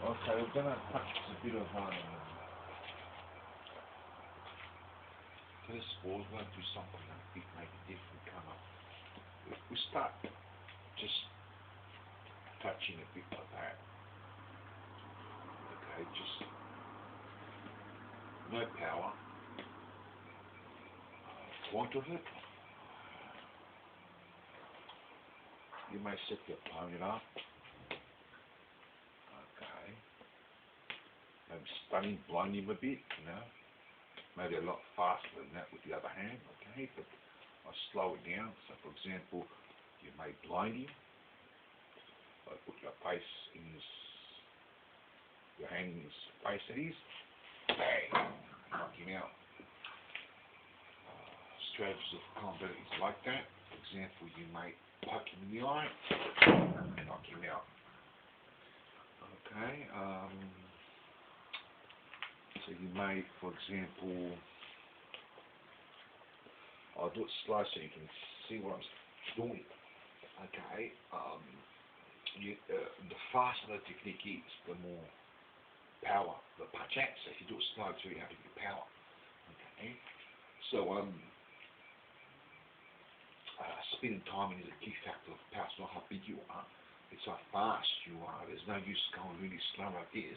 Okay, we're gonna practice a bit of tennis balls. We're gonna do something a bit maybe different. Come up. We start just touching a bit like that. Okay, just no power. Want of it. You may set your opponent up. Okay. Maybe stunning, blind him a bit, you know. Maybe a lot faster than that with the other hand, okay? But I'll slow it down. So for example, you may blind him. So put your face in his, your hand in his face at his. Bang! Knock him out. Strategies of combat is like that. For example, you may poke him in the eye and knock him out. Okay. So you may, for example, I'll do it slow so you can see what I'm doing. Okay. The faster the technique is, the more power the punch at. So if you do it slow, too, you have to get power. Okay. So speed and timing is a key factor of power. It's not how big you are, it's how fast you are. There's no use going really slow like this.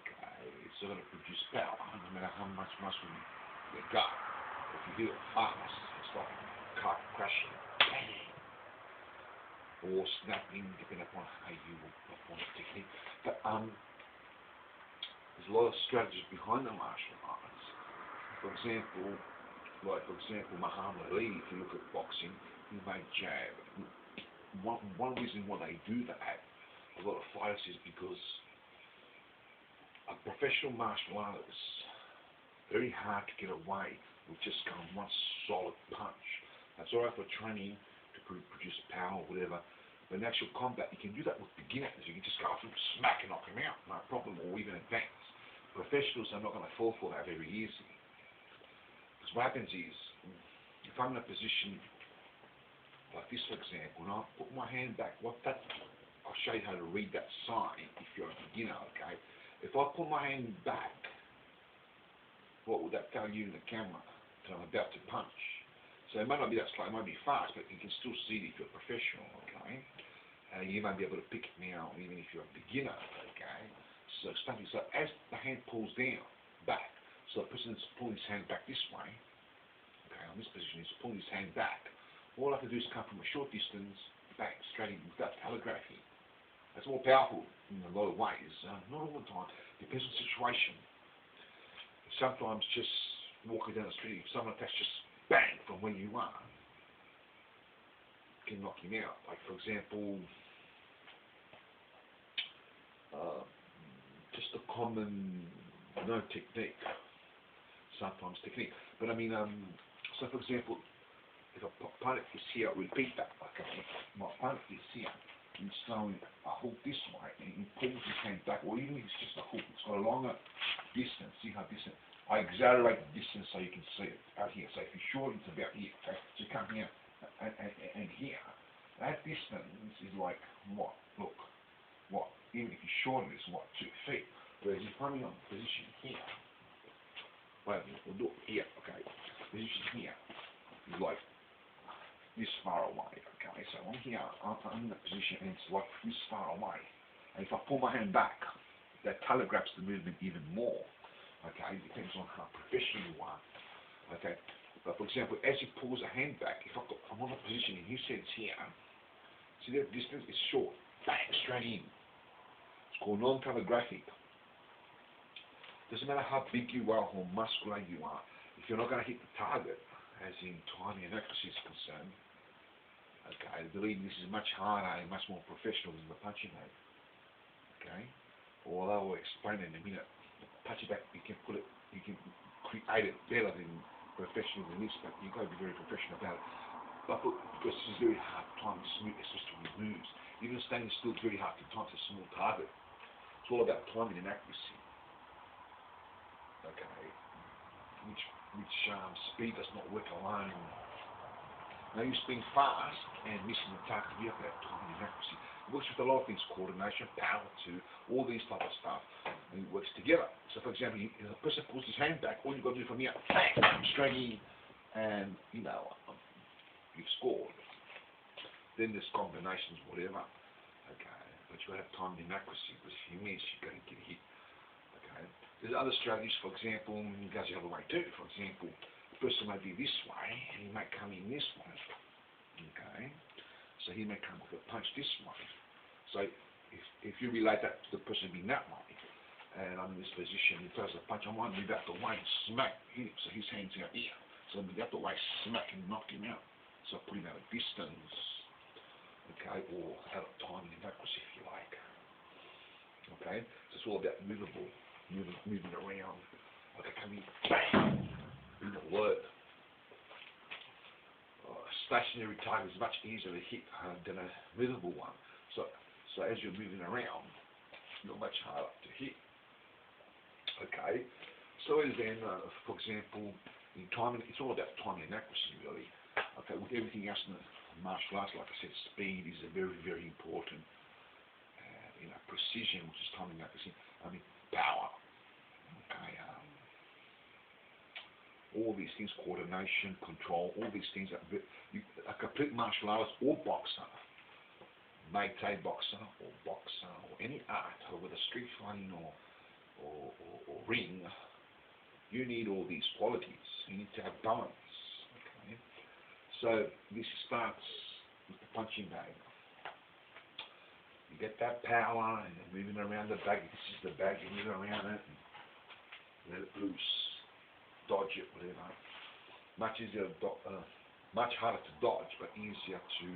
Okay, it's not going to produce power, no matter how much muscle you got. If you do it fast, it's like a car crashing, bang, or snapping, depending upon how you will perform the technique. But there's a lot of strategies behind the martial arts. For example, Muhammad Ali, if you look at boxing, he may jab. One reason why they do that, a lot of fighters, is because a professional martial artist, very hard to get away with just going one solid punch. That's alright for training to produce power or whatever, but in actual combat, you can do that with beginners. You can just go through, smack and knock them out, no problem, or even advance. Professionals are not going to fall for that very easy. What happens is, if I'm in a position like this, for example, and I put my hand back, I'll show you how to read that sign if you're a beginner, okay? If I put my hand back, what would that tell you in the camera? That I'm about to punch. So it might not be that slow, it might be fast, but you can still see it if you're a professional, okay? You might be able to pick it now, even if you're a beginner, okay? So as the hand pulls down, back, so the person is pulling his hand back this way, okay, on this position, he's pulling his hand back. All I have to do is come from a short distance, back, straight in, without telegraphing. That's more powerful in a lot of ways. Not all the time, depends on the situation. Sometimes just walking down the street, if someone attacks just bang from where you are, can knock him out. Like for example, just a common no technique. Sometimes technique, but I mean, so for example, if a opponent is here, repeat that. Okay, my opponent is here, and throwing a hook this way, and he pulls his hand back, or even if it's just a hook, it's got a longer distance. See how distant? I exaggerate the distance so you can see it out here. So if you're short, it's about here. Okay, so come here and here. That distance is like what? Look, what? Even if you're short, it's what, 2 feet. Whereas if I'm in a position here. Well, we'll do it here, okay. Position here is like this far away, okay. So I'm here, I'm in a position and it's like this far away. And if I pull my hand back, that telegraphs the movement even more, okay. It depends on how professional you are, okay. But for example, as he pulls a hand back, if I'm on a position and he says here, see that distance is short, bang, straight in. It's called non-telegraphic. Doesn't matter how big you are or muscular you are, if you're not going to hit the target, as in timing and accuracy is concerned, okay, believe me, this is much harder and much more professional than the punching aid, okay? Although we'll explain in a minute, punching back, you can create it better than professional than this, but you've got to be very professional about it. But because this is very hard to time, especially with moves. Even standing still is very hard to time to a small target. It's all about timing and accuracy. Okay, which speed does not work alone. Now you're spinning fast and missing the target, you have that timing and accuracy. It works with a lot of things, coordination, power too, all these type of stuff, and it works together. So for example, if a person pulls his hand back, all you've got to do from here, bang, straight in, and you've scored. Then there's combinations, whatever. Okay, but you got to have timing and accuracy, because if you miss, you're going to get hit. Okay, there's other strategies. For example, it goes the other way too. For example, the person may be this way, and he may come in this way. Okay, so he may come with a punch this way. So if you relate that to the person being that way, and I'm in this position, he throws a punch, I might move out the way and smack him. So his hand's out here. So I'll move out the way, smack and knock him out. So I put him out of distance, okay, or out of timing and accuracy if you like. Okay, so it's all about moving around. Okay, come in, bang, in the word. Stationary target is much easier to hit than a movable one. So as you're moving around, you're much harder to hit. Okay, so then, for example, in timing, it's all about timing and accuracy, really. Okay, with everything else in the martial arts, like I said, speed is a very, very important. Precision, which is timing and accuracy. I mean, power. Okay. All these things, coordination, control, all these things. A complete martial artist or boxer, Muay Thai boxer or any art, or whether street fighting or ring, you need all these qualities. You need to have balance. Okay, so this starts with the punching bag. You get that power, and then moving around the bag. This is the bag. You move around it, and let it loose. Dodge it, whatever. Much easier, much harder to dodge, but easier to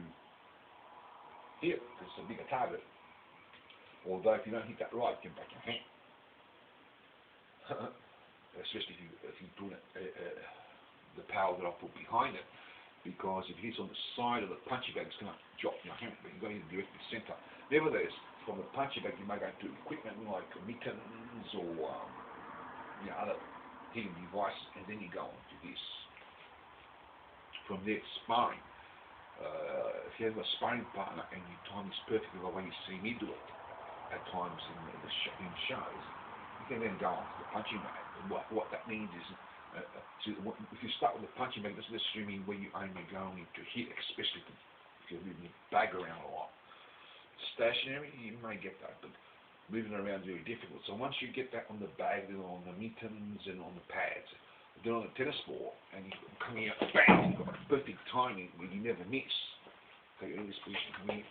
hit. It's a bigger target. Although if you don't hit that right, you can break your hand. Especially if you put the power that I put behind it, because if it hits on the side of the punching bag, it's going to drop your hand, but you're going to direct the center. Nevertheless, from the punching bag, you may go to equipment like mittens or other hitting devices, and then you go on to this. From there, sparring. If you have a sparring partner and you time this perfectly the way you see me do it at times in shows, you can then go on to the punching bag. And what that means is, if you start with the punching bag, that's assuming where you aim and going to hit, especially if you're moving your bag around a lot. Stationary, you may get that, but moving around is very difficult. So once you get that on the bag, then on the mittens and on the pads, then on the tennis ball, and you're coming out, bang, you've got perfect timing where you never miss. Okay, you're in this position, coming in.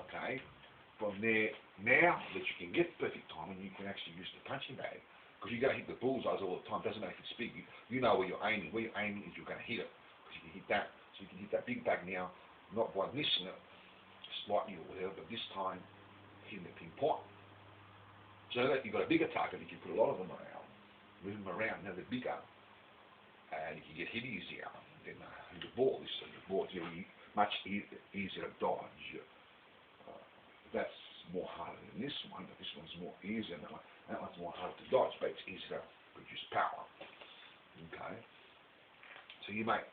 Okay, from there, now that you can get perfect timing, you can actually use the punching bag. Because you're going to hit the bullseyes all the time. Doesn't matter if it's big. You know where you're aiming. Where you're aiming is you're going to hit it. Because you can hit that. So you can hit that big bag now, not by missing it slightly or whatever, but this time hitting the pinpoint. So that you've got a bigger target, you can put a lot of them around, move them around. Now they're bigger, and you can get hit easier than the ball. So the ball's much easier to dodge. That's more harder than this one, but this one's more easier than that one. That one's more harder to dodge, but it's easier to produce power. Okay? So you might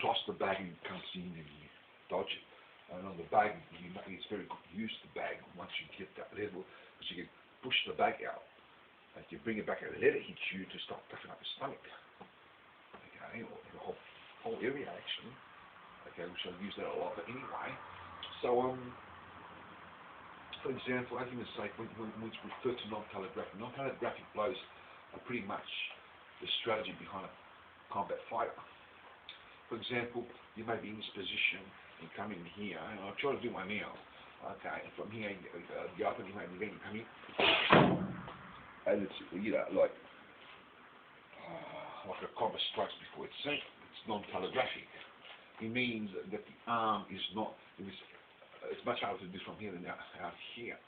toss the bag and it comes in and you dodge it. And on the bag, it's very good to use the bag once you get that level, because you can push the bag out. Like you bring it back and let it hit you to start puffing up your stomach. Okay, or the whole area actually. Okay, we shall use that a lot. But anyway, so for example, as you would say, when we refer to non-telegraphic blows are pretty much the strategy behind a combat fighter. For example, you may be in this position and come in here, and I'll try to do one now. Okay, and from here, the upper you may be then come in, and it's like a combat strikes before it's seen. It's non-telegraphic. It means that the arm is not. It's much harder to do from here than out here.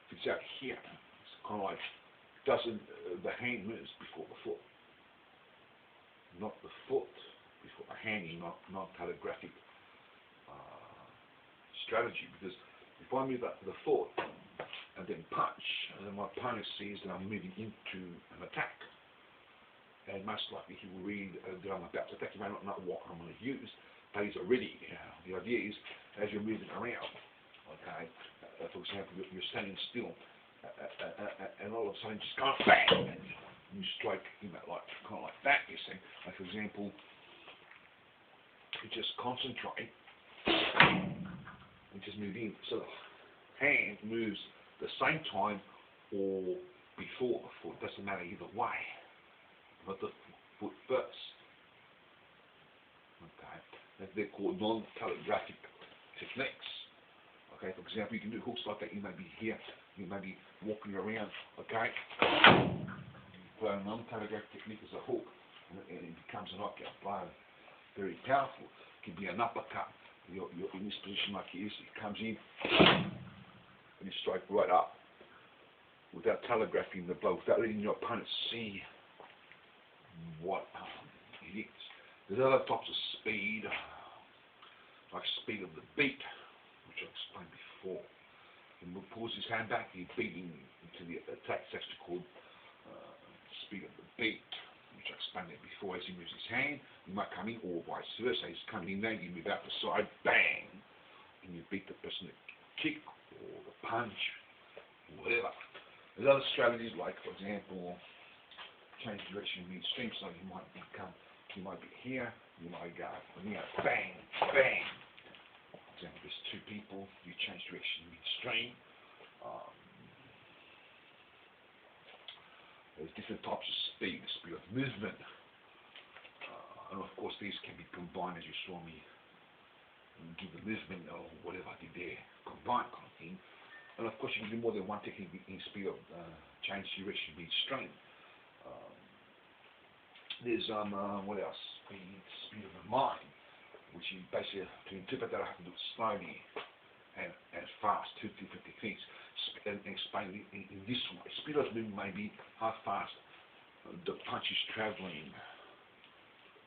If it's out here, it's kind of like the hand moves before the foot, not the foot before the hand. Not telegraphic strategy, because if I move up to the foot and then punch, and then my opponent sees that I'm moving into an attack, and most likely he will read that I'm about to attack. He may not know what I'm going to use, phase already. The idea is, as you're moving around, okay, for example, you're standing still, and all of a sudden just go bang, and you strike, like kind of like that. You see, like for example, you just concentrate and just move in. So the hand moves the same time or before the foot. Doesn't matter either way, but the foot first. Okay, they're called non-telegraphic techniques. Okay, for example, you can do hooks like that. You may be here, you may be walking around. Okay, a non-telegraphic technique is a hook, and it becomes a knockout blow. Very powerful. It can be an uppercut. You're in this position like he is. It comes in, and you strike right up without telegraphing the blow, without letting your opponent see what it is. There's other types of speed, like speed of the beat, which I explained before. And he pulls his hand back, he's beating into the attack. It's actually called speed of the beat, which I explained that before. As he moves his hand, you might come in, or vice versa. He's coming in there, you move out the side, bang, and you beat the person with the kick or the punch, or whatever. There's other strategies, like for example, change direction midstream. So you might be here, you might go from here, bang, bang. For example, there's two people, you change direction midstream. There's different types of speed, the speed of movement. And of course these can be combined, as you saw me give the movement or whatever I did there, combined kind of thing. And of course you can do more than one technique in speed of change direction midstream. There's what else? Speed of the mind, which you basically, to interpret that, I have to do it slowly and fast, two different techniques, and explain it in this way. Speed of movement may be how fast the punch is traveling.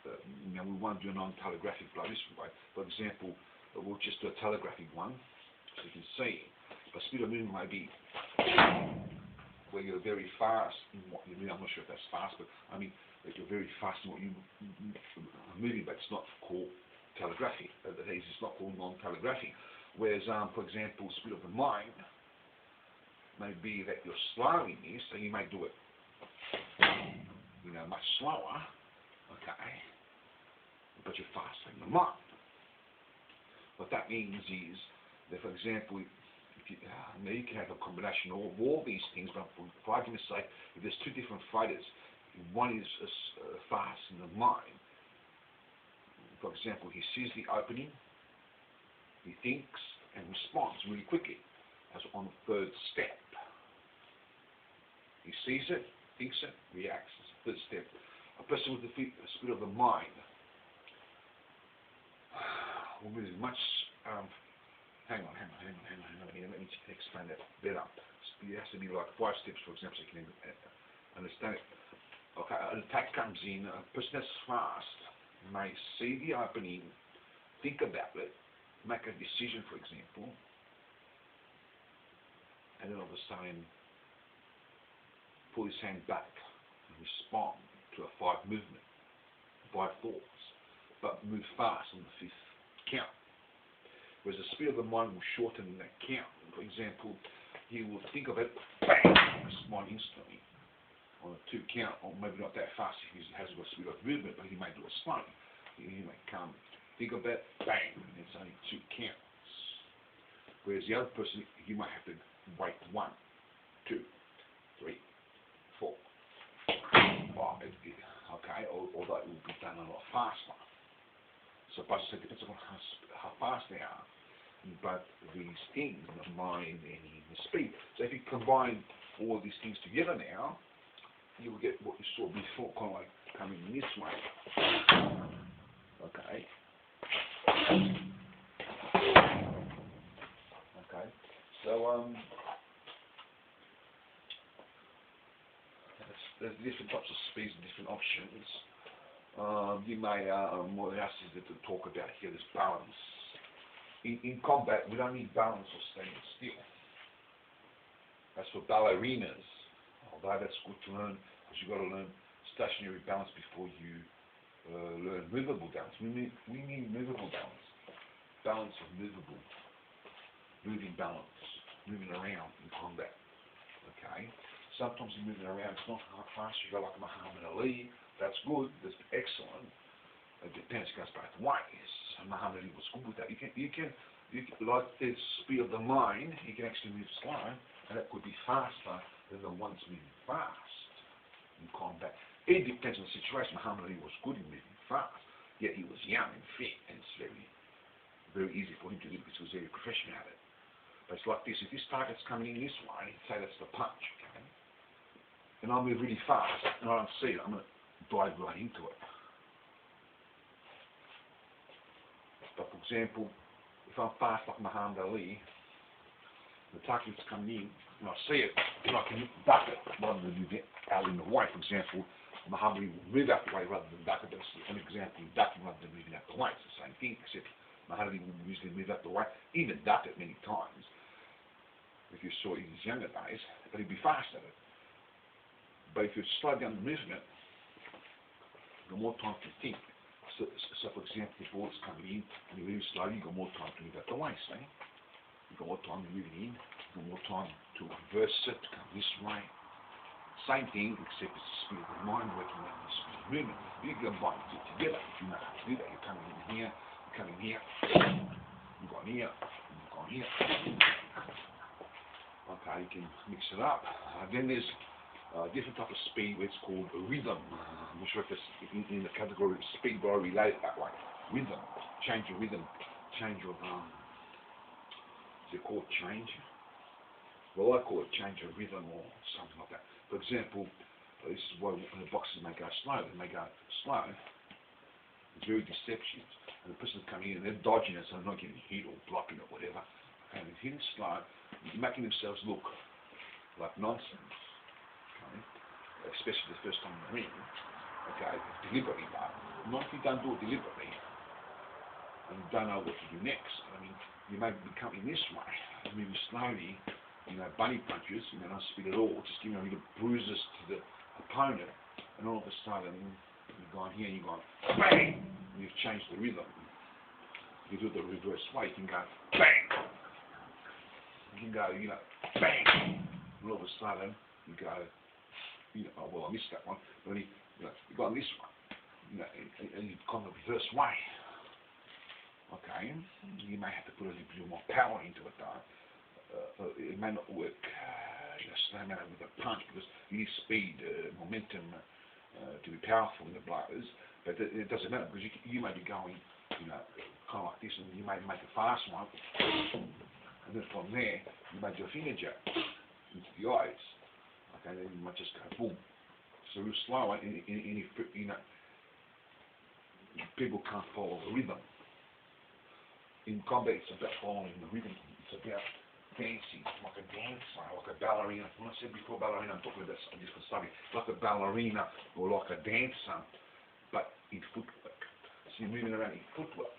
We won't do a non-telegraphic blow this way. For example, we'll just do a telegraphic one, so you can see. But speed of movement may be where you're very fast in what you do. I'm not sure if that's fast, but I mean, that you're very fast in what you're moving, but it's not called telegraphic. It's not called non-telegraphic. Whereas, for example, speed of the mind may be that you're slow in this, so you may do it, much slower, okay, but you're faster in the mind. What that means is that, for example, you can have a combination of all these things, but for argument's sake, if there's two different fighters, one is fast in the mind. For example, he sees the opening, he thinks and responds really quickly, as on the third step. He sees it, thinks it, reacts. It's the third step. A person with the speed of the mind will move much. Hang on here, let me explain that better. It has to be like 5 steps, for example, so you can understand it. Okay, an attack comes in, a person that's fast may see the opening, think about it, make a decision, for example, and then all of a sudden pull his hand back and respond to a 5 movement, 5 thoughts, but move fast on the 5th count. Whereas the speed of the mind will shorten that count. For example, he will think of it, bang, respond instantly on a 2 count, or maybe not that fast if he hasn't got speed of movement, but he may do it slow. He may come, think of it, bang, and it's only 2 counts. Whereas the other person, he might have to wait 1, 2, 3, 4, 5, okay, although it will be done a lot faster. So basically, it depends on how fast they are, but these things, the mind and the speed. So if you combine all these things together now, you will get what you saw before, kind of like coming in this way. Okay. Okay. So there's different types of speeds and different options. You may, what else is there to talk about here? There's balance. In combat, we don't need balance or standing still. As for ballerinas, although that's good to learn, because you've got to learn stationary balance before you learn movable balance. We need movable balance. Balance of movable. Moving balance. Moving around in combat. Okay? Sometimes you're moving around, it's not fast, you go like Muhammad Ali, that's good, that's excellent. It depends, it goes both ways. Muhammad Ali was good with that. You can like the speed of the mind, you can actually move slow, and that could be faster than the ones moving fast in combat. It depends on the situation. Muhammad Ali was good in moving fast, yet he was young and fit, and it's very easy for him to do because he was very professional at it. But it's like this, if this target's coming in this way, say that's the punch, okay? And I move really fast, and I don't see it, I'm going to dive right into it. But for example, if I'm fast like Muhammad Ali, the target's coming in, and I see it, and I can duck it rather than move it out in the way. For example, Muhammad Ali will move out the way rather than duck it. That's an example of ducking rather than moving out the way. It's the same thing, except Muhammad Ali will usually move out the way, even duck it many times, if you saw it in his younger days, but he'd be fast at it. But if you slow down the movement, you've got more time to think. So for example, the ball's coming in, and you move slowly, you've got more time to move out the way, see? You've got more time moving in, you've got more time to reverse it, to come this way. Same thing, except it's the speed of the mind working around the speed of movement. You can combine it together if you know how to do that. You're coming in here, you're coming here, you've gone here, you've gone here. Okay, you can mix it up. Then there's different type of speed where it's called rhythm. I'm not sure if it's in the category of speed, but I relate it that way. Rhythm. Change your rhythm. Change your, is it called change? Well, I call it change your rhythm or something like that. For example, this is why when the boxers may go slow. They may go slow. It's very deceptive. And the person's coming in and they're dodging it so they're not getting hit or blocking it, whatever. And they're hitting slow, making themselves look like nonsense. Especially the first time in the ring, okay, deliberately though. Not if you don't do it deliberately, and you don't know what to do next. I mean, you may be coming this way, maybe slowly, bunny punches, not speed at all, just giving a little bruises to the opponent, and all of a sudden, you've gone here and you've gone bang, and you've changed the rhythm. You do it the reverse way, you can go bang, you can go, bang, and all of a sudden, you go, oh, well, I missed that one. But you've gone this one, and you've gone the reverse way. Okay, you may have to put a little bit more power into it, though. It may not work, same matter with a punch because you need speed, momentum to be powerful in the blows. But it doesn't matter because you may be going, kind of like this, and you may make a fast one, and then from there you may do a finger jab into the eyes. Okay, then you might just go boom. So real slow, people can't follow the rhythm. In combat, it's about following the rhythm. It's about dancing, like a dancer, like a ballerina. When I said before ballerina, I'm talking about a different study. Like a ballerina or like a dancer, but in footwork. So you're moving around in footwork.